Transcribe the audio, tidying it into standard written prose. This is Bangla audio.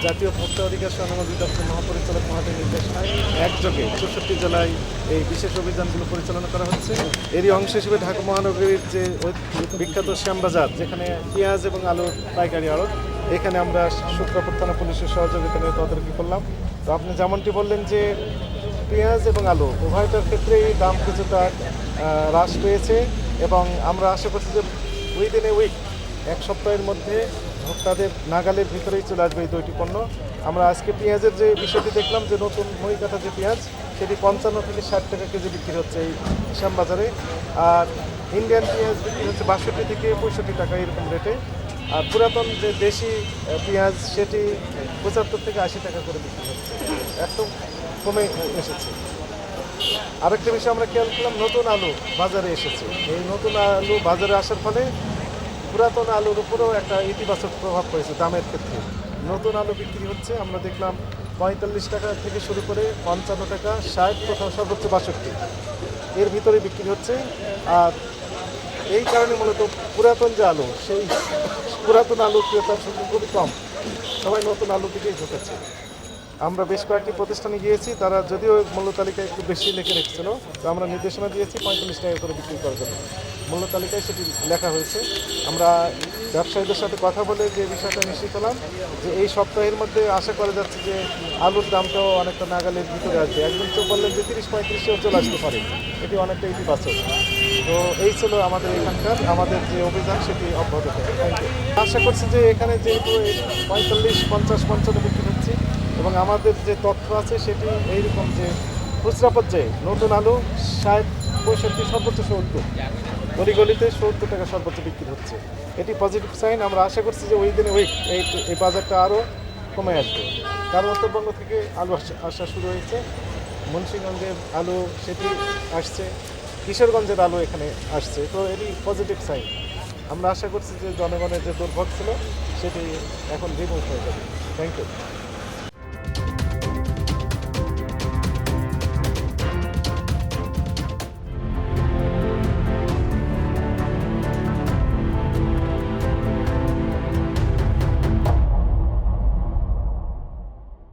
জাতীয় ভোক্তা অধিকার সংগ্রাম অধিদপ্তর মহাপরিচালক মহোদয়ের নির্দেশনায় একযোগে 64 জেলায় এই বিশেষ অভিযানগুলো পরিচালনা করা হচ্ছে। এরই অংশ হিসেবে ঢাকা মহানগরীর যে বিখ্যাত শ্যামবাজার, যেখানে পেঁয়াজ এবং আলুর পাইকারি আড়ত, এখানে আমরা সূত্রাপুর থানা পুলিশের সহযোগিতা নিয়ে তদারকি করলাম। তো আপনি যেমনটি বললেন যে পেঁয়াজ এবং আলু উভয়টার ক্ষেত্রেই দাম কিছুটা হ্রাস পেয়েছে এবং আমরা আশা করছি যে উইদিন এ উইক, এক সপ্তাহের মধ্যে ভোক্তাদের নাগালের ভিতরেই চলে আসবে এই দুইটি পণ্য। আমরা আজকে পেঁয়াজের যে বিষয়টি দেখলাম যে নতুন মহিকাঠা যে পেঁয়াজ, সেটি 55 থেকে 60 টাকা কেজি বিক্রি হচ্ছে এই শ্যামবাজারে। আর ইন্ডিয়ান পেঁয়াজ বিক্রি হচ্ছে 62 থেকে 65 টাকা এরকম রেটে। আর পুরাতন যে দেশি পেঁয়াজ সেটি 75 থেকে 80 টাকা করে বিক্রি হচ্ছে, একদম কমে এসেছে। আরেকটা বিষয় আমরা খেয়াল করলাম, নতুন আলু বাজারে এসেছে। এই নতুন আলু বাজারে আসার ফলে পুরাতন আলুর উপরেও একটা ইতিবাচক প্রভাব পড়েছে দামের ক্ষেত্রে। নতুন আলু বিক্রি হচ্ছে, আমরা দেখলাম 45 টাকা থেকে শুরু করে 55 টাকা, 60, কোথাও সর্বোচ্চ 62, এর ভিতরে বিক্রি হচ্ছে। আর এই কারণে মূলত পুরাতন যে আলু, সেই পুরাতন আলু ক্রেতার সংখ্যা খুবই কম, সবাই নতুন আলু দিকেই ঝুঁকেছে। আমরা বেশ কয়েকটি প্রতিষ্ঠানে গিয়েছি, তারা যদিও মূল্য তালিকায় একটু বেশি লিখে রেখেছিল, তো আমরা নির্দেশনা দিয়েছি 45 টাকা করে বিক্রি করার জন্য। মূল্য তালিকায় সেটি লেখা হয়েছে। আমরা ব্যবসায়ীদের সাথে কথা বলে যে বিষয়টা নিশ্চিত হলাম যে এই সপ্তাহের মধ্যে আশা করা যাচ্ছে যে আলুর দামটাও অনেকটা নাগালের ভিতরে আসবে। একজন তো বললেন যে 30-35-এও চলে আসতে পারে, এটি অনেকটা ইতিবাচক। তো এই ছিল আমাদের এখানকার আমাদের যে অভিযান, সেটি অব্যাহত থাকবে। Thank you. আশা করছি যে এখানে যেহেতু 45, 50, 55 বিক্রি হচ্ছে এবং আমাদের যে তথ্য আছে সেটি এইরকম যে খুচরা পর্যায়ে নতুন আলু 60, 65, সর্বোচ্চ 70, গলিতে 70 টাকা সর্বোচ্চ বিক্রি হচ্ছে। এটি পজিটিভ সাইন। আমরা আশা করছি যে উইদিন উইক এই বাজারটা আরও কমে আসবে। কারণ উত্তরবঙ্গ থেকে আলু আসা শুরু হয়েছে, মুন্সিগঞ্জের আলু সেটি আসছে, কিশোরগঞ্জের আলু এখানে আসছে। তো এটি পজিটিভ সাইন। আমরা আশা করছি যে জনগণের যে দুর্ভোগ ছিল সেটি এখন রিমুভ হয়ে যাবে। Thank you.